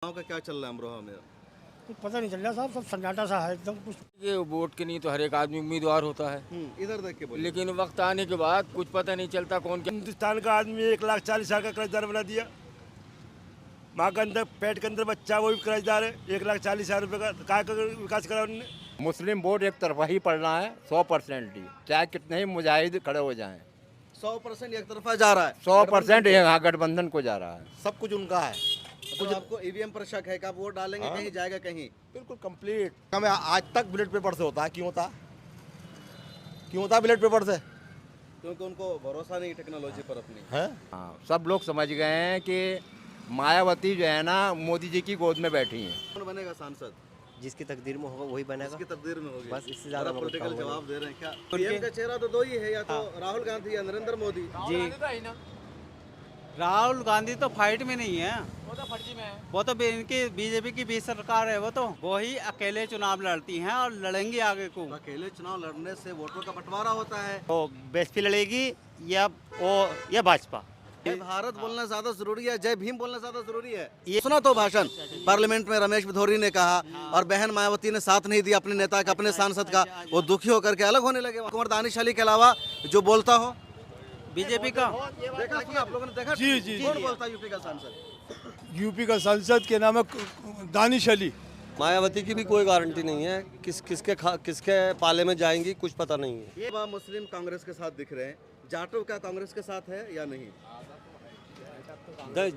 गाँव का क्या चल रहा है अमरोहा में? कुछ पता नहीं चल रहा साहब, सब सन्नाटा सा है एकदम कुछ। ये वोट के लिए तो हर एक आदमी उम्मीदवार होता है, इधर देख के बोलिए। लेकिन वक्त आने के बाद कुछ पता नहीं चलता कौन क्या। हिंदुस्तान का आदमी 1,40,000 का कर्जदार बना दिया। माँ के अंदर पेट के अंदर बच्चा वो भी कर्जदार है। 1,40,000 रुपये का काय का विकास करा उन्होंने। मुस्लिम वोट एक तरफा ही पड़ना है 100% ही, चाहे कितने ही मुजाहिद खड़े हो जाएं। 100% एक तरफा जा रहा है। 100% यहाँ गठबंधन को जा रहा है, सब कुछ उनका है। कुछ आपको ईवीएम पर शक है कि आप वोट डालेंगे कहीं जाएगा कहीं? बिल्कुल कंप्लीट। हमें आज तक बैलेट पेपर से होता है, क्यों होता क्यों होता बैलेट पेपर से? क्योंकि उनको भरोसा नहीं टेक्नोलॉजी पर अपनी है। हाँ, सब लोग समझ गए हैं कि मायावती जो है ना मोदी जी की गोद में बैठी हैं। कौन बनेगा सांसद? जिसकी तकदीर में होगा वही बनेगा। इसकी तकदीर में होगी। बस इससे ज्यादा मैं पॉलिटिकल बताऊंगा जवाब दे रहे हैं क्या? पीएम का चेहरा तो दो ही है, या तो राहुल गांधी या नरेंद्र मोदी। जी, राहुल गांधी तो फाइट में नहीं है, वो तो फर्जी में है। वो तो इनकी बीजेपी की बीच सरकार है, वो ही अकेले चुनाव लड़ती हैं और लड़ेंगी आगे को। तो अकेले चुनाव लड़ने से वोटों का बंटवारा होता है। तो बीएसपी लड़ेगी या भाजपा। जय भारत बोलना ज्यादा जरूरी है, जय भीम बोलना ज्यादा जरूरी है? ये सुना तो भाषण पार्लियामेंट में रमेश बिधोरी ने कहा, और बहन मायावती ने साथ नहीं दिया अपने नेता का, अपने सांसद का। वो दुखी होकर के अलग होने लगे। कुंवर दानिश अली के अलावा जो बोलता हो बीजेपी का देखा सुना आप लोगों ने देखा? जी, जी, कौन जी। बोलता है यूपी का सांसद? यूपी का सांसद के नाम है दानिश अली। मायावती की भी कोई गारंटी नहीं है, किसके पाले में जाएंगी कुछ पता नहीं है। ये मुस्लिम कांग्रेस के साथ दिख रहे हैं, जाटव का कांग्रेस के साथ है या नहीं?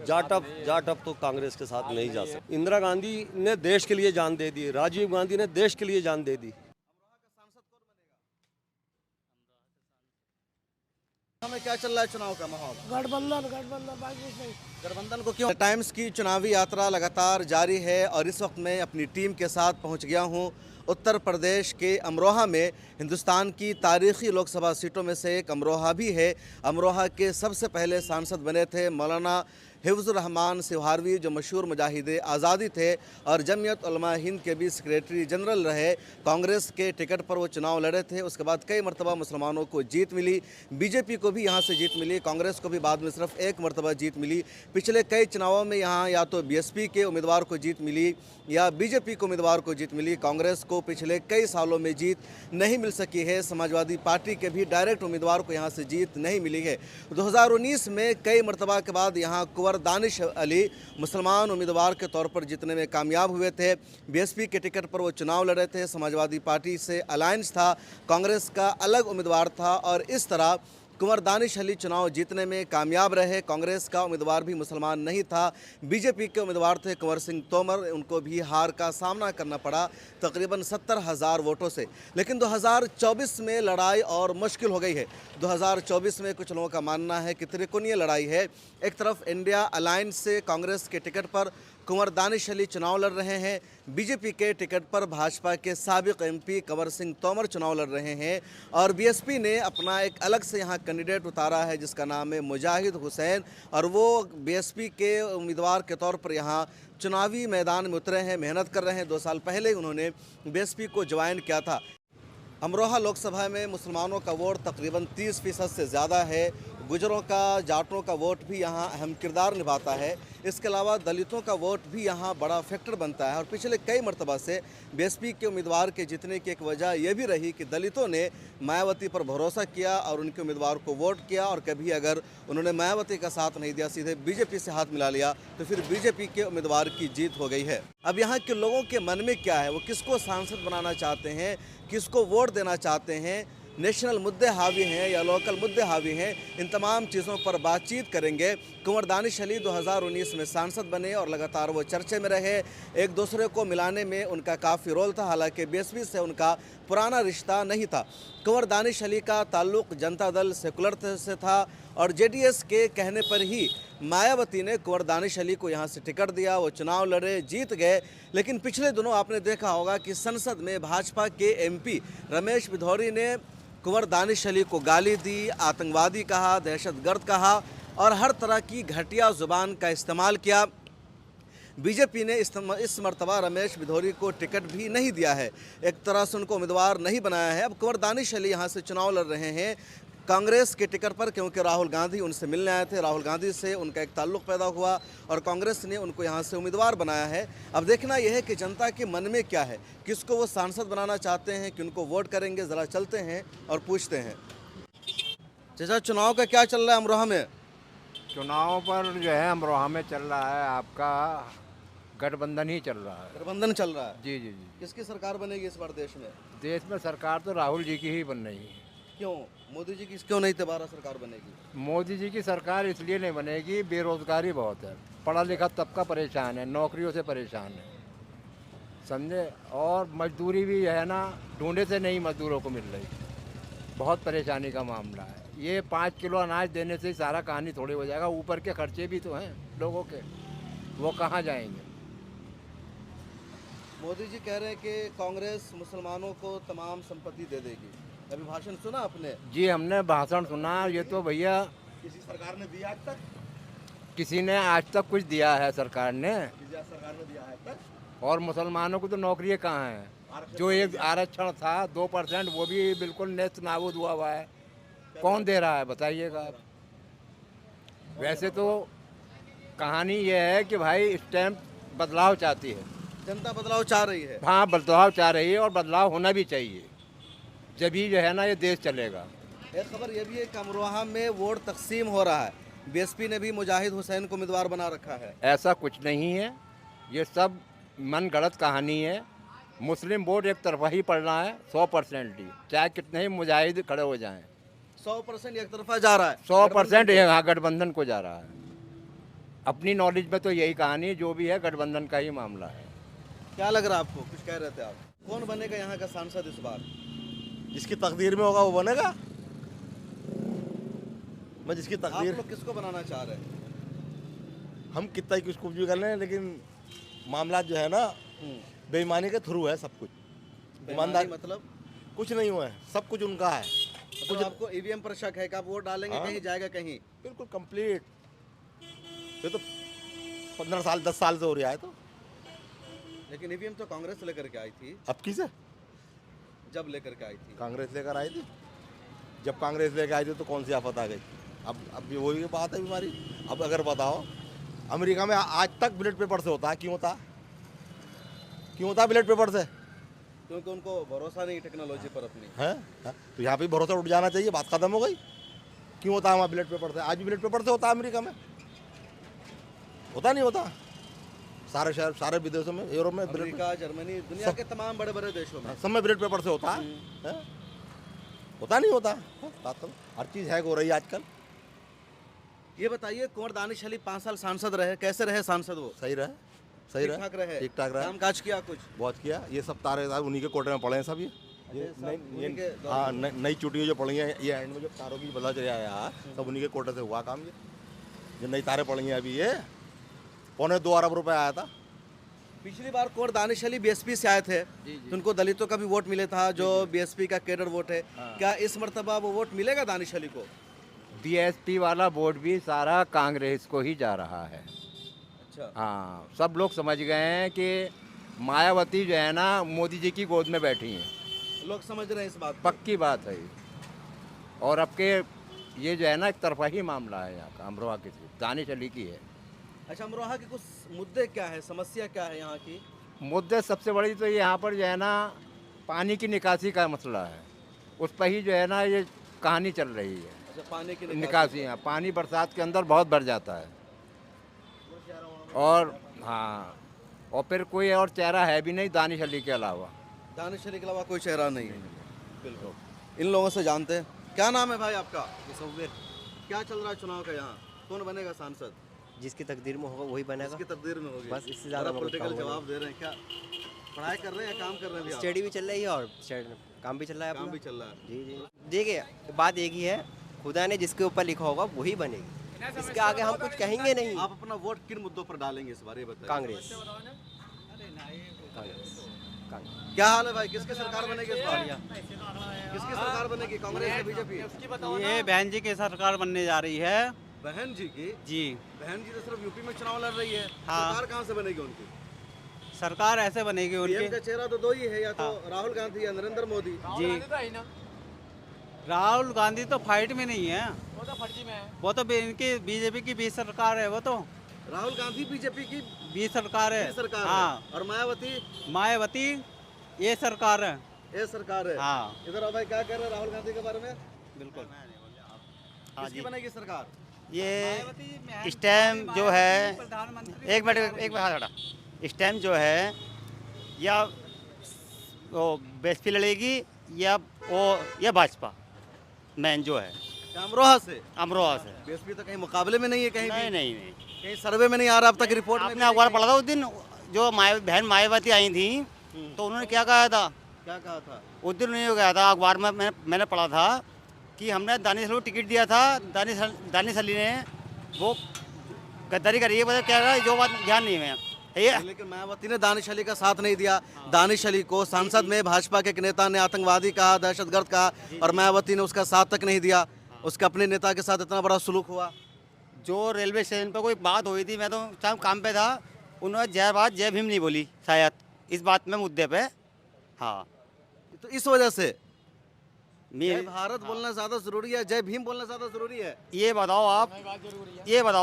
जाटअप तो कांग्रेस के साथ नहीं जा सकते। इंदिरा गांधी ने देश के लिए जान दे दी, राजीव गांधी ने देश के लिए जान दे दी। हमें क्या चल रहा है चुनाव का माहौल? गठबंधन बाकी कुछ नहीं। गठबंधन को क्यों? टाइम्स की चुनावी यात्रा लगातार जारी है और इस वक्त मैं अपनी टीम के साथ पहुंच गया हूं उत्तर प्रदेश के अमरोहा में। हिंदुस्तान की तारीखी लोकसभा सीटों में से एक अमरोहा भी है। अमरोहा के सबसे पहले सांसद बने थे मौलाना हिफ्जुर रहमान सिवहारवी, जो मशहूर मुजाहिदे आज़ादी थे और जमीयत उलमा हिंद के भी सेक्रेटरी जनरल रहे। कांग्रेस के टिकट पर वो चुनाव लड़े थे। उसके बाद कई मरतबा मुसलमानों को जीत मिली, बीजेपी को भी यहाँ से जीत मिली, कांग्रेस को भी बाद में सिर्फ एक मरतबा जीत मिली। पिछले कई चुनावों में यहाँ या तो बीएसपी के उम्मीदवार को जीत मिली या बीजेपी के उम्मीदवार को जीत मिली। कांग्रेस को पिछले कई सालों में जीत नहीं मिल सकी है। समाजवादी पार्टी के भी डायरेक्ट उम्मीदवार को यहाँ से जीत नहीं मिली है। 2019 में कई मरतबा के बाद यहाँ कुंवर दानिश अली मुसलमान उम्मीदवार के तौर पर जीतने में कामयाब हुए थे। बीएसपी के टिकट पर वो चुनाव लड़े थे, समाजवादी पार्टी से अलायंस था, कांग्रेस का अलग उम्मीदवार था और इस तरह कुंवर दानिश अली चुनाव जीतने में कामयाब रहे। कांग्रेस का उम्मीदवार भी मुसलमान नहीं था, बीजेपी के उम्मीदवार थे कुंवर सिंह तोमर, उनको भी हार का सामना करना पड़ा तकरीबन 70,000 वोटों से। लेकिन 2024 में लड़ाई और मुश्किल हो गई है। 2024 में कुछ लोगों का मानना है कि त्रिकोणीय लड़ाई है। एक तरफ इंडिया अलायंस से कांग्रेस के टिकट पर कुंवर दानिश अली चुनाव लड़ रहे हैं, बीजेपी के टिकट पर भाजपा के साबिक एमपी कुंवर सिंह तोमर चुनाव लड़ रहे हैं और बीएसपी ने अपना एक अलग से यहाँ कैंडिडेट उतारा है जिसका नाम है मुजाहिद हुसैन, और वो बीएसपी के उम्मीदवार के तौर पर यहाँ चुनावी मैदान में उतरे हैं, मेहनत कर रहे हैं। 2 साल पहले उन्होंने बीएसपी को ज्वाइन किया था। अमरोहा लोकसभा में मुसलमानों का वोट तकरीबन 30% से ज़्यादा है। गुजरों का, जाटों का वोट भी यहाँ अहम किरदार निभाता है। इसके अलावा दलितों का वोट भी यहाँ बड़ा फैक्टर बनता है और पिछले कई मरतबा से बीएसपी के उम्मीदवार के जीतने की एक वजह यह भी रही कि दलितों ने मायावती पर भरोसा किया और उनके उम्मीदवार को वोट किया, और कभी अगर उन्होंने मायावती का साथ नहीं दिया, सीधे बीजेपी से हाथ मिला लिया, तो फिर बीजेपी के उम्मीदवार की जीत हो गई है। अब यहाँ के लोगों के मन में क्या है, वो किसको सांसद बनाना चाहते हैं, किसको वोट देना चाहते हैं, नेशनल मुद्दे हावी हैं या लोकल मुद्दे हावी हैं, इन तमाम चीज़ों पर बातचीत करेंगे। कुंवर दानिश अली 2019 में सांसद बने और लगातार वो चर्चे में रहे। एक दूसरे को मिलाने में उनका काफ़ी रोल था, हालांकि बीएसपी से उनका पुराना रिश्ता नहीं था। कुंवर दानिश अली का ताल्लुक़ जनता दल सेकुलर से था और जेडीएस के कहने पर ही मायावती ने कुंवर दानिश अली को यहाँ से टिकट दिया। वो चुनाव लड़े, जीत गए। लेकिन पिछले दिनों आपने देखा होगा कि संसद में भाजपा के एमपी रमेश बिधौरी ने कुंवर दानिश अली को गाली दी, आतंकवादी कहा, दहशतगर्द कहा और हर तरह की घटिया ज़ुबान का इस्तेमाल किया। बीजेपी ने इस मरतबा रमेश बिधौरी को टिकट भी नहीं दिया है, एक तरह से उनको उम्मीदवार नहीं बनाया है। अब कुंवर दानिश अली यहाँ से चुनाव लड़ रहे हैं। कांग्रेस के टिकट पर, क्योंकि राहुल गांधी उनसे मिलने आए थे। राहुल गांधी से उनका एक ताल्लुक़ पैदा हुआ और कांग्रेस ने उनको यहाँ से उम्मीदवार बनाया है। अब देखना यह है कि जनता के मन में क्या है, किसको वो सांसद बनाना चाहते हैं, किनको वोट करेंगे। ज़रा चलते हैं और पूछते हैं। चाचा, चुनाव का क्या चल रहा है अमरोहा में? चुनाव पर जो है अमरोहा में चल रहा है आपका गठबंधन ही चल रहा है। गठबंधन चल रहा है। जी जी जी। किसकी सरकार बनेगी इस बार देश में? देश में सरकार तो राहुल जी की ही बन रही है। क्यों? मोदी जी की क्यों नहीं दोबारा सरकार बनेगी? मोदी जी की सरकार इसलिए नहीं बनेगी, बेरोजगारी बहुत है, पढ़ा लिखा तबका परेशान है, नौकरियों से परेशान है, समझे। और मजदूरी भी है ना, ढूंढे से नहीं मजदूरों को मिल रही, बहुत परेशानी का मामला है। ये 5 किलो अनाज देने से ही सारा कहानी थोड़ी हो जाएगा, ऊपर के खर्चे भी तो हैं लोगों के, वो कहाँ जाएंगे। मोदी जी कह रहे हैं कि कांग्रेस मुसलमानों को तमाम संपत्ति दे देगी। अभी भाषण सुना आपने? जी हमने भाषण सुना। ये तो भैया किसी सरकार ने दिया आज तक? किसी ने आज तक कुछ दिया है सरकार ने? किसी सरकार ने दिया है आज तक? और मुसलमानों को तो नौकरियाँ कहाँ हैं? जो एक आरक्षण था 2%, वो भी बिल्कुल नेस्त नाबूद हुआ है। कौन दे रहा है बताइएगा आप? वैसे तो कहानी ये है कि भाई इस टाइम बदलाव चाहती है जनता, बदलाव चाह रही है। हाँ, बदलाव चाह रही है और बदलाव होना भी चाहिए, जब ही जो है ना ये देश चलेगा। एक खबर ये भी है कि अमरोहा में वोट तकसीम हो रहा है। बीएसपी ने भी मुजाहिद हुसैन को उम्मीदवार बना रखा है। ऐसा कुछ नहीं है, ये सब मन गढ़ंत कहानी है। मुस्लिम वोट एक तरफा ही पड़ना है 100% ही, चाहे कितने ही मुजाहिद खड़े हो जाएं। 100% एक तरफा जा रहा है। 100% यहाँ गठबंधन को जा रहा है। अपनी नॉलेज में तो यही कहानी, जो भी है गठबंधन का ही मामला है। क्या लग रहा है आपको? कुछ कह रहे थे आप। कौन बनेगा यहाँ का सांसद इस बार? जिसकी तकदीर में होगा वो बनेगा। मैं जिसकी आप तकदीर, लोग किसको बनाना चाह रहे हैं? हम कितना ही कुछ भी कर लें, लेकिन मामला जो है ना बेईमानी के थ्रू है सब कुछ। ईमानदारी मतलब कुछ नहीं हुआ है, सब कुछ उनका है। कुछ आपको ईवीएम पर शक है कि आप वोट डालेंगे हाँ। कहीं जाएगा कहीं? बिल्कुल कंप्लीट। ये तो 15 साल 10 साल से हो रहा है। तो लेकिन ईवीएम तो कांग्रेस लेकर के आई थी। अब किसे? जब लेकर के आई थी कांग्रेस लेकर आई थी। जब कांग्रेस लेकर आई थी तो कौन सी आफत आ गई? अब भी वही बात है बीमारी। अब अगर बताओ, अमेरिका में आज तक बैलेट पेपर से होता है। क्यों होता? क्यों होता बैलेट पेपर से? क्योंकि उनको भरोसा नहीं टेक्नोलॉजी पर अपनी है। तो यहाँ पे भरोसा उठ जाना चाहिए, बात खत्म हो गई। क्यों होता है वहाँ बैलेट पेपर से? आज भी बैलेट पेपर से होता है अमेरिका में, होता नहीं होता? सारे शहर, सारे विदेशों में, यूरोप में, अमेरिका, जर्मनी, दुनिया के तमाम बड़े बड़े देशों में सब में बैलेट पेपर से होता है। होता नहीं होता? बात करो, हर चीज़ हैक हो रही है आजकल। ये बताइए, कुंवर दानिश अली 5 साल सांसद रहे, कैसे रहे सांसद वो? सही रहे, सही ठीक ठाक रहे? ठीक ठाक रहे। काम काज किया कुछ? बहुत किया। ये सब तारे उन्हीं के कोटे में पड़े हैं सब। ये उन्हीं के दौर हाँ, नई चुटियाँ जो पड़ी हैं, ये एंड में जो तारों की बदला चला है, सब उन्हीं के कोटे से हुआ काम। ये जो नई तारें पड़ी हैं अभी, ये 2.25 अरब रुपए आया था। पिछली बार कुंवर दानिश अली बीएसपी से आए थे, तो उनको दलितों का भी वोट मिले था, जो बीएसपी का कैडर वोट है। क्या इस मर्तबा वो वोट मिलेगा दानिश अली को? बीएसपी वाला वोट भी सारा कांग्रेस को ही जा रहा है। अच्छा। हाँ, सब लोग समझ गए हैं कि मायावती जो है ना मोदी जी की गोद में बैठी हैं। लोग समझ रहे हैं इस बात को। पक्की बात है ये। और अब के ये जो है ना एक तरफा ही मामला है यहाँ का, अमरोहा की सिर्फ दानिश अली की है। अच्छा, अमरोहा के कुछ मुद्दे क्या है, समस्या क्या है यहाँ की? मुद्दे सबसे बड़ी तो यहाँ पर जो है ना पानी की निकासी का मसला है, उस पर ही जो है ना ये कहानी चल रही है। अच्छा, पानी की निकासी है, पानी बरसात के अंदर बहुत भर जाता है। और हाँ, और फिर कोई और चेहरा है भी नहीं दानिश अली के अलावा। दानिश अली के अलावा कोई चेहरा नहीं है। बिल्कुल। इन लोगों से जानते हैं। क्या नाम है भाई आपका? मुसव्विर। क्या चल रहा है चुनाव का यहाँ? कौन बनेगा सांसद? जिसकी तकदीर में होगा वही बनेगा। इसकी तकदीर में होगी। बस इससे ज़्यादा पॉलिटिकल जवाब दे रहे हैं। क्या पढ़ाई कर रहे हैं या काम कर रहे हैं? स्टडी भी चल रही है और काम भी चल रहा है। काम भी चल रहा है। जी जी। देखिए, बात एक ही है, खुदा ने जिसके ऊपर लिखा होगा वही बनेगी। इसके आगे हम कुछ कहेंगे नहीं। आप अपना वोट किन मुद्दों पर डालेंगे इस बार, ये बताइए। कांग्रेस। क्या हाल है भाई? किसकी सरकार बनेगी इस बार? किसकी सरकार बनेगी, कांग्रेस या बीजेपी? ये बहन जी की सरकार बनने जा रही है। बहन जी की? जी। बहन जी तो सिर्फ यूपी में चुनाव लड़ रही है। हाँ। सरकार कहाँ से बनेगी उनकी? सरकार ऐसे बनेगी पीएम उनकी। का चेहरा तो दो ही है, या तो राहुल गांधी या नरेंद्र मोदी। जी। राहुल गांधी तो फाइट में नहीं है, वो तो फर्जी में है। वो तो इनकी बीजेपी की बीच सरकार है, वो तो राहुल गांधी बीजेपी की बीच सरकार है। सरकार हाँ, है और मायावती ये सरकार है। ये सरकार है। हाँ इधर आओ भाई, क्या कह रहे हैं राहुल गांधी के बारे में? बिल्कुल। किसकी बनेगी सरकार? ये स्टैम्प जो है, प्रधानमंत्री एक मिनट हाथ हटा। स्टैम्प जो है या वो बीएसपी लड़ेगी या भाजपा मेन जो है अमरोहा से। अमरोहा से। बीएसपी तो कहीं मुकाबले में नहीं है, कहीं नहीं भी? नहीं नहीं, कहीं सर्वे में नहीं आ रहा अब तक रिपोर्ट में? आपने अखबार पढ़ा था उस दिन, जो बहन मायावती आई थी तो उन्होंने क्या कहा था? क्या कहा था? उस दिन उन्होंने कहा था अखबार में, मैंने पढ़ा था कि हमने दानिश अली को टिकट दिया था, दानिश अली ने वो गद्दारी करी है, क्या रहा जो बात ध्यान नहीं है ये। लेकिन मायावती ने दानिश अली का साथ नहीं दिया। दानिश अली को संसद में भाजपा के एक नेता ने आतंकवादी कहा, दहशतगर्द कहा, और मायावती ने उसका साथ तक नहीं दिया। उसके अपने नेता के साथ इतना बड़ा सुलूक हुआ। जो रेलवे स्टेशन पर कोई बात हुई थी, मैं तो उस टाइम काम पे था, उन्होंने जय भीम नहीं बोली शायद इस बात में, मुद्दे पे। हाँ, तो इस वजह से जय मैं भारत बोलना ज्यादा जरूरी है, जय भीम बोलना ज्यादा जरूरी है? ये बताओ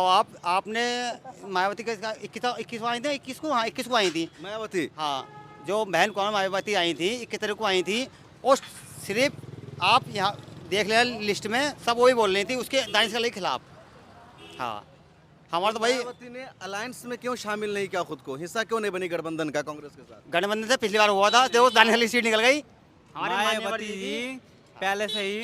आप, आपने मायावती का 21 आई थी, 21 को, हाँ 21 को आई थी मायावती। हाँ, जो बहन कौन मायावती आई थी 21 तारीख को आई थी, और सिर्फ आप यहाँ देख लें लिस्ट में सब वही बोल रही थी उसके दानिश अली के खिलाफ। हाँ, हमारा तो भाई मायावती ने अलायंस में क्यों शामिल नहीं किया, खुद को हिस्सा क्यों नहीं बनी गठबंधन का कांग्रेस के साथ? गठबंधन से पिछली बार हुआ था, देखो दानिश अली सीट निकल गई। मायावती जी पहले से ही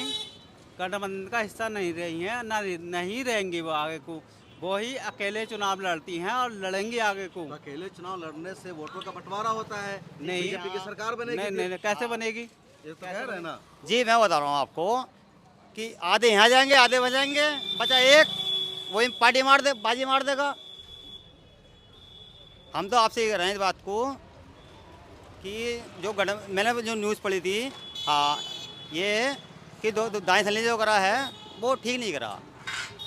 गठबंधन का हिस्सा नहीं रही हैं, ना नहीं रहेंगी वो आगे को। वो ही अकेले चुनाव लड़ती हैं और लड़ेंगी आगे को। अकेले चुनाव लड़ने से वोटों का बंटवारा होता है, नहीं। बीजेपी की सरकार बनेगी। नहीं, कैसे बनेगी? ये तो कह रहे हैं ना जी, मैं बता रहा हूँ आपको कि आधे यहाँ जाएंगे, आधे वहाँ जाएंगे, बचा एक वही पार्टी बाजी मार देगा। हम तो आपसे ये कह रहे हैं इस बात को कि जो मैंने जो न्यूज़ पढ़ी थी, हाँ, ये कि दानिश अली जो करा है वो ठीक नहीं करा,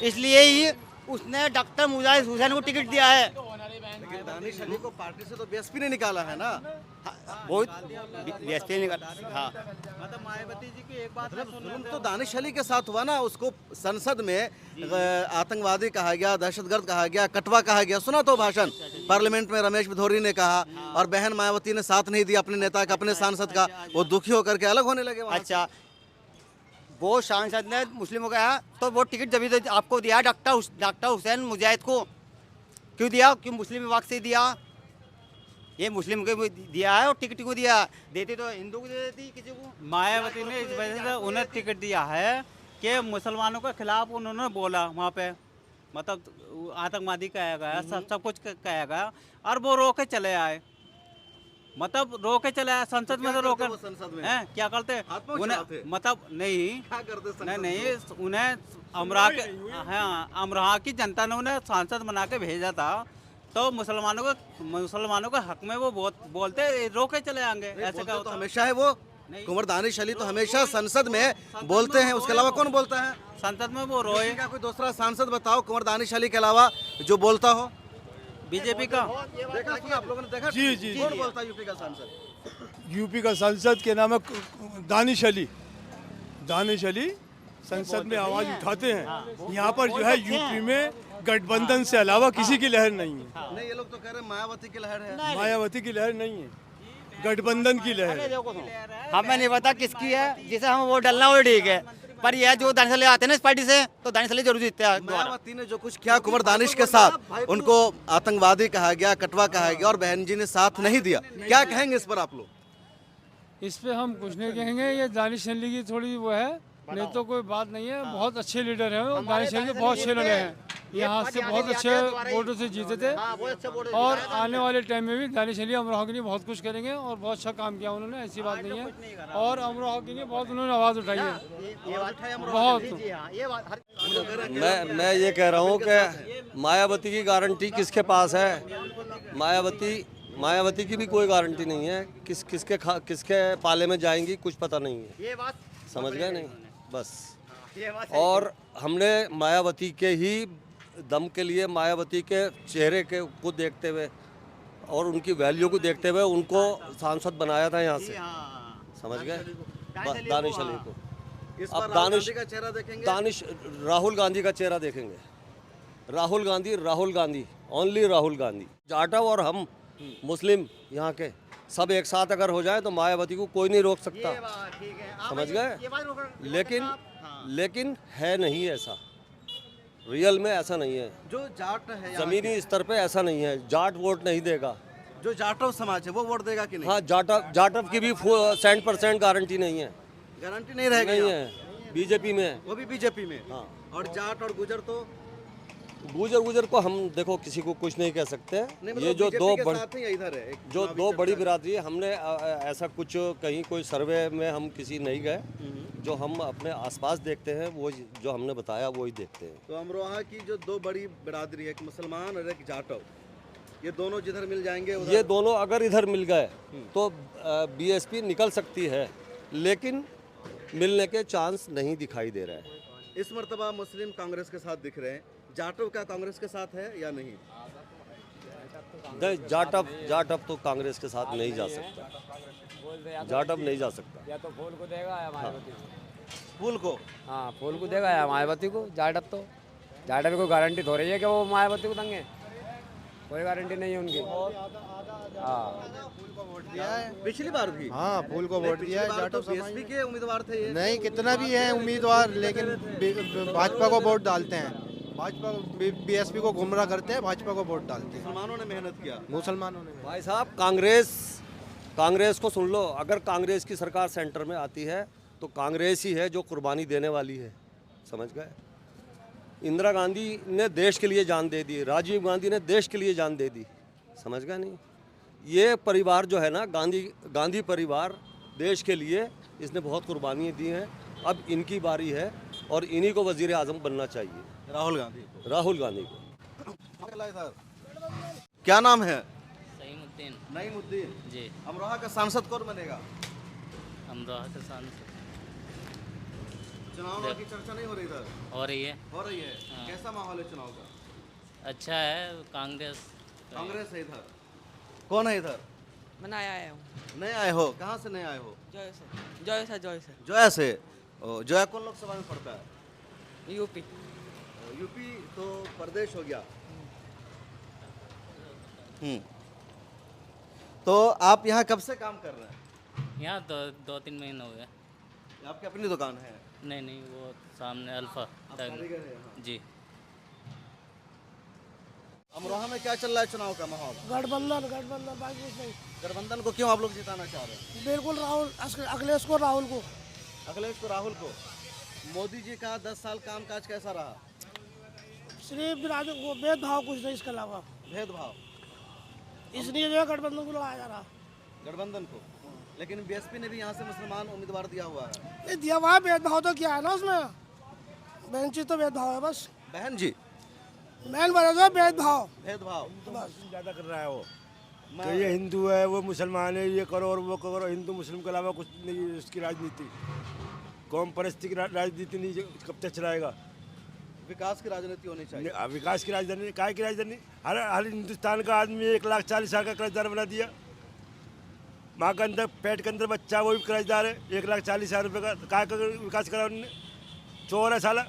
इसलिए ही उसने डॉक्टर मुजाहिद हुसैन को टिकट दिया है। लेकिन दानिश अली को पार्टी से तो बीएसपी ने निकाला है ना। वो बीएसपी ने निकाला। हाँ, मतलब मायावती जी की एक बात जुल्म तो दानिश अली के साथ हुआ ना। उसको संसद में आतंकवादी कहा गया, दहशतगर्द कहा गया, कटवा कहा गया। सुना तो भाषण पार्लियामेंट में रमेश बिधोरी ने कहा, और बहन मायावती ने साथ नहीं दिया अपने नेता का, अपने सांसद का। वो दुखी होकर के अलग होने लगे वहाँ से। अच्छा, वो सांसद ने मुस्लिमों का तो वो टिकट जब तो आपको दिया डॉक्टर हुसैन मुजाहिद को क्यों दिया? क्यों मुस्लिम विभाग से दिया? ये मुस्लिम को दिया है, और टिकट को दिया, देती तो हिंदू को दे देती किसी को। मायावती ने इस वजह से उन्हें टिकट दिया है कि मुसलमानों के खिलाफ उन्होंने बोला वहाँ पे, मतलब आतंकवादी कहा गया, सब कुछ कहा गया, और वो रोके चले आए। मतलब रोके चले आए संसद में, तो रोके संसद में हैं क्या करते उन्हें, मतलब नहीं क्या करते? नहीं, उन्हें अमरोहा की जनता ने उन्हें सांसद बना के भेजा था, तो मुसलमानों के हक में वो बोलते रोके चले आएंगे। ऐसे क्या तो हमेशा है वो कुंवर दानिश अली तो हमेशा संसद में बोलते हैं। उसके अलावा कौन बोलता है संसद में? वो रोए। का कोई दूसरा सांसद बताओ कुंवर दानिश अली के अलावा जो बोलता हो? बीजेपी का देखा सुना आप लोगों ने देखा? जी, जी, कौन जी। बोलता है यूपी का सांसद? यूपी का सांसद के नाम है दानिश अली। दानिश अली संसद में आवाज उठाते हैं। यहाँ पर जो है यूपी में गठबंधन से अलावा किसी की लहर नहीं है। नहीं, ये लोग तो कह रहे हैं मायावती की लहर है। मायावती की लहर नहीं है, गठबंधन की लहर है। हमें नहीं पता किसकी है, जिसे हम वोट डालना वो ठीक है, पर यह जो दानिश अली आते हैं ना इस पार्टी से, तो दानिश अली जरूर जीतते हैं। मायावती ने जो कुछ किया कुंवर दानिश के साथ, उनको आतंकवादी कहा गया, कटवा कहा गया, और बहन जी ने साथ नहीं दिया। क्या कहेंगे इस पर आप लोग? इस पे हम कुछ नहीं कहेंगे। ये दानिश अली की थोड़ी वो है, नहीं तो कोई बात नहीं है। बहुत अच्छे लीडर हैं वो, दानिश अली बहुत अच्छे लड़े हैं, यहाँ से बहुत अच्छे वोटों से जीते थे, और आने वाले टाइम में भी दानिश अली अमरोहा के लिए बहुत कुछ करेंगे, और बहुत अच्छा काम किया उन्होंने, ऐसी बात नहीं है। और अमरोहा के लिए बहुत उन्होंने आवाज़ उठाई है, बहुत। मैं ये कह रहा हूँ कि मायावती की गारंटी किसके पास है? मायावती की भी कोई गारंटी नहीं है। किसके पाले में जाएंगी कुछ पता नहीं है। समझ गए? नहीं, बस। और हमने मायावती के ही दम के लिए, मायावती के चेहरे को देखते हुए और उनकी वैल्यू को देखते हुए उनको सांसद बनाया था यहाँ से। समझ गए? दानिश अली को। इस बार अब राहुल दानिश गांधी का चेहरा देखेंगे। दानिश राहुल गांधी का चेहरा देखेंगे। राहुल गांधी ओनली राहुल गांधी। जाटव और हम मुस्लिम यहाँ के सब एक साथ अगर हो जाए तो मायावती को कोई नहीं रोक सकता, समझ गए। लेकिन है नहीं ऐसा, रियल में ऐसा नहीं है। जो जाट है यहाँ जमीनी स्तर पे ऐसा नहीं है। जाट वोट नहीं देगा। के, जो जाटव समाज है वो वोट देगा कि नहीं? हाँ, जाटव की भी 100% गारंटी नहीं है। गारंटी नहीं रहेगी नहीं यहाँ? है, बीजेपी में है। वो भी बीजेपी में। हाँ। और जाट और गुजर तो गुजर को हम देखो किसी को कुछ नहीं कह सकते। नहीं, मतलब ये जो BJP दो के बड़- साथ ही इधर है एक जो चुनावी दो बड़ी चर्चा। बिरादरी है, हमने ऐसा कुछ कहीं कोई सर्वे में हम किसी नहीं गए। जो हम अपने आसपास देखते हैं वो जो हमने बताया वो ही देखते हैं। तो अमरोहा की जो दो बड़ी बिरादरी है, एक मुसलमान और एक जाटव, ये दोनों जिधर मिल जाएंगे उधर। ये दोनों अगर इधर मिल गए तो बीएसपी निकल सकती है, लेकिन मिलने के चांस नहीं दिखाई दे रहे हैं। इस मर्तबा मुस्लिम कांग्रेस के साथ दिख रहे हैं, जाटव का कांग्रेस के साथ है या नहीं? जाटव तो कांग्रेस के साथ नहीं जा सकता। जाटव नहीं जा सकता। या तो फूल को देगा या मायावती को। फूल को? हाँ, फूल को देगा या मायावती को। जाटव की कोई गारंटी तो रही है कि वो मायावती को देंगे, कोई गारंटी नहीं है उनकी। हाँ, पिछली बार भी। हाँ, फूल को वोट दिया है। जाटव बीएसपी के उम्मीदवार थे ये। नहीं, कितना भी है उम्मीदवार, लेकिन भाजपा को वोट डालते हैं। भाजपा बीएसपी को गुमराह करते हैं, भाजपा को वोट डालते हैं। मुसलमानों ने मेहनत किया। मुसलमानों ने। भाई साहब, कांग्रेस को सुन लो। अगर कांग्रेस की सरकार सेंटर में आती है तो कांग्रेस ही है जो कुर्बानी देने वाली है, समझ गए। इंदिरा गांधी ने देश के लिए जान दे दी, राजीव गांधी ने देश के लिए जान दे दी, समझ गए नहीं। ये परिवार जो है ना, गांधी परिवार, देश के लिए इसने बहुत कुर्बानियाँ दी हैं। अब इनकी बारी है और इन्हीं को वजीर आजम बनना चाहिए। राहुल गांधी को। क्या नाम है? सईमुद्दीन। नईमुद्दीन जी। अमरोहा का सांसद कौन बनेगा? अमरोहा के सांसद चुनाव की चर्चा नहीं हो रही इधर? हो रही है। हो रही है। हाँ। कैसा माहौल है चुनाव का? अच्छा है, कांग्रेस है इधर। कौन है इधर? मैं नया आया हूँ। नए आए हो? कहाँ से नए आए हो? जय से। जोया से। जोया कौन लोकसभा में पड़ता है? यूपी। यूपी तो प्रदेश हो गया। तो आप यहाँ कब से काम कर रहे हैं? यहाँ तो 2-3 महीने हो गए। आपकी अपनी दुकान है? नहीं, वो सामने अल्फा कारीगर है यहाँ? जी। अमरोहा में क्या चल रहा है चुनाव का माहौल? गठबंधन बाकी कुछ नहीं। गठबंधन को क्यों आप लोग जिताना चाह रहे हैं? बिल्कुल अखिलेश को राहुल को। मोदी जी का 10 साल काम काज कैसा रहा? सिर्फ वो भेदभाव, कुछ नहीं इसके अलावा। भेदभाव, इसलिए जो है गठबंधन को लगाया जा रहा। गठबंधन को। लेकिन बीएसपी ने भी यहाँ से मुसलमान उम्मीदवार दिया हुआ है। ये दिया हुआ है, भेदभाव तो क्या है ना उसमें। बहन चीज तो भेदभाव है बस। बहन जी मैन बने जो भेदभाव तो बस। ज़्यादा कर रहा है वो, तो ये हिंदू है, वो मुसलमान है, ये करो और वो करो। हिंदू मुस्लिम के अलावा कुछ नहीं है इसकी राजनीति। कौम परस्ती की राजनीति नहीं, कब तक चलाएगा? विकास की राजनीति होनी चाहिए। विकास की राजधानी, काय की राजधानी? हर हिंदुस्तान का आदमी 1,40,000 का कर्जदार बना दिया। माँ के अंदर, पेट के अंदर बच्चा, वो भी कर्जदार है। 1,40,000 रुपये का काय का विकास करा उन्होंने? चोर है साला।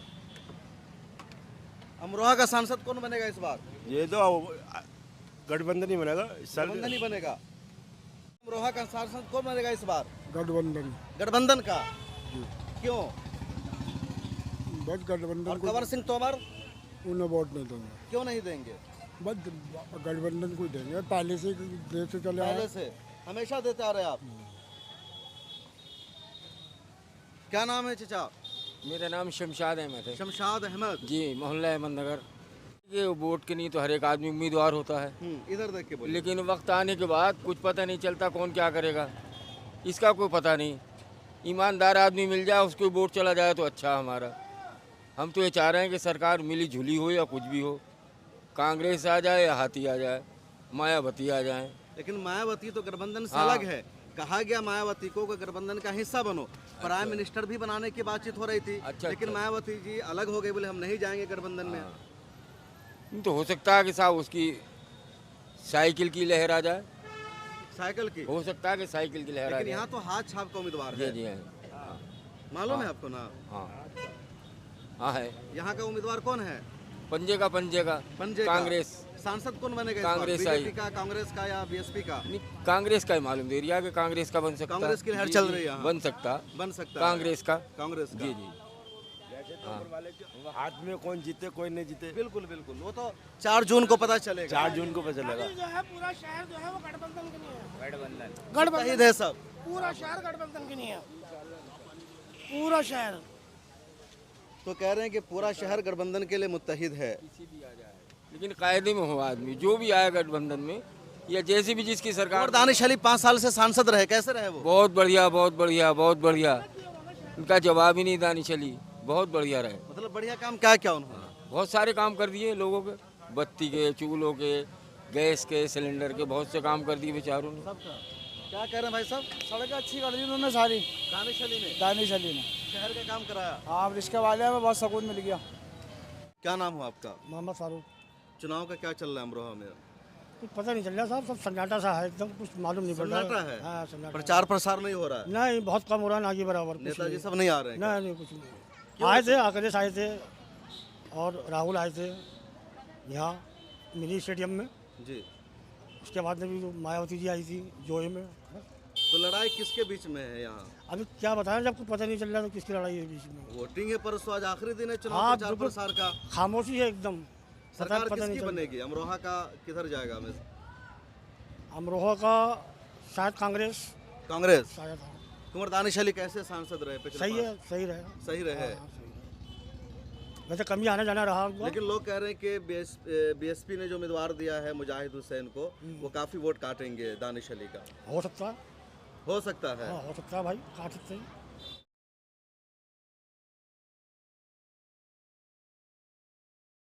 अमरोहा का सांसद कौन बनेगा इस बार? ये तो गठबंधन ही बनेगा इस साल। गठबंधन ही बनेगा। अमरोहा का सांसद कौन बनेगा इस बार? गठबंधन का। क्यों? बस गठबंधन और कंवर सिंह तोमर उन्हें वोट नहीं देंगे। क्यों नहीं देंगे? बस गठबंधन को देंगे, पहले से देते चले पहले से हमेशा देते आ रहे आप। क्या नाम है चचा? मेरा नाम शमशाद अहमद है। शमशाद अहमद जी, मोहल्ला अहमद नगर। ये वोट के लिए तो हर एक आदमी उम्मीदवार होता है। इधर देख के बोलिए। लेकिन वक्त आने के बाद कुछ पता नहीं चलता कौन क्या करेगा, इसका कोई पता नहीं। ईमानदार आदमी मिल जाए, उसको वोट चला जाए तो अच्छा हमारा। हम तो ये चाह रहे हैं कि सरकार मिली जुली हो या कुछ भी हो, कांग्रेस आ जाए या हाथी आ जाए, मायावती आ जाए। लेकिन मायावती तो गठबंधन से अलग है। कहा गया मायावती को गठबंधन का हिस्सा बनो। प्राइम मिनिस्टर भी बनाने की बातचीत हो रही थी। लेकिन मायावती जी अलग हो गए, बोले हम नहीं जाएंगे गठबंधन में। तो हो सकता है कि साहब उसकी साइकिल की लहर आ जाए। साइकिल की हो सकता है कि साइकिल की लहर आ जाए। लेकिन यहाँ तो हाथ छाप का उम्मीदवार है। जी मालूम है आपको ना? हाँ हाँ है। यहाँ का उम्मीदवार कौन है? पंजे का पंजे का? कांग्रेस। सांसद कौन बनेगा इस बार? कांग्रेस आई। बीजेपी का, कांग्रेस का या बीएसपी का? नहीं, कांग्रेस का ही मालूम दे रही है कि कांग्रेस का बन सकता। कांग्रेस की लहर चल रही है यहाँ। बन सकता कांग्रेस का। कांग्रेस का। जी जी। हाथ में कौन जीते कोई नहीं जीते। बिल्कुल बिल्कुल, वो तो 4 जून को पता चलेगा। 4 जून को पता चलेगा। जो है पूरा शहर जो है वो गठबंधन के लिए है। गठबंधन मुत्तहिद है सब। पूरा शहर गठबंधन के लिए है, पूरा शहर। तो कह रहे हैं कि पूरा शहर गठबंधन के लिए मुत्तहिद है। लेकिन कायदे में हो आदमी, जो भी आया गठबंधन में या जैसी भी जिसकी सरकार। और दानिश अली 5 साल से सांसद रहे, कैसे रहे वो? बहुत बढ़िया, बहुत बढ़िया, बहुत बढ़िया। उनका जवाब ही नहीं दानिश अली, बहुत बढ़िया रहे। मतलब बढ़िया काम क्या क्या उन्होंने? बहुत सारे काम कर दिए लोगों के, बत्ती के, चूल्हों के, गैस के, सिलेंडर के, बहुत से काम कर दिए बेचारों ने। क्या कह रहे हैं भाई साहब? सड़कें अच्छी कर दी उन्होंने सारी। दानिश अली ने? दानिश अली ने शहर का काम कराया। हाँ, रिक्शा वाले में बहुत सुकून मिल गया। क्या नाम हुआ आपका? मोहम्मद फारूक। चुनाव का क्या चल रहा है अमरोहा में? कुछ पता नहीं चल रहा साहब, सब सन्नाटा सा है एकदम, कुछ मालूम नहीं पड़ रहा। सन्नाटा है? हाँ, सन्नाटा। प्रचार प्रसार नहीं हो रहा है? नहीं, बहुत कम हो रहा है, ना के बराबर। नेताजी सब नहीं आ रहे हैं? नहीं, कुछ नहीं। आए थे, अखिलेश आए थे और राहुल आए थे यहाँ मिनी स्टेडियम में जी। उसके बाद में भी मायावती जी आई थी जोए में। तो लड़ाई किसके बीच में है यहाँ? अभी क्या बताएं, जब कुछ पता नहीं चल रहा तो किसकी लड़ाई है बीच में। वोटिंग है परसों, आज आखिरी दिन है चुनाव हाँ, प्रचार बिल्कुल। प्रसार का। खामोशी है एकदम। सरकार पता नहीं किसकी चल रहा। बनेगी? अमरोहा का किधर जाएगा? अमरोहा का शायद कांग्रेस। कांग्रेस शायद हाँ। कुंवर दानिश अली कैसे सांसद रहे पिछले सही है, 5? सही रहेगा। सही रहे। हाँ, सही रहे। वैसे कम ही आना जाना रहा उनका। लेकिन लोग कह रहे हैं कि बीएसपी ने जो उम्मीदवार दिया है मुजाहिद हुसैन को, वो काफी वोट काटेंगे दानिश अली का। हो सकता है। हो सकता है। हाँ, हो सकता है भाई, काट सकते हैं।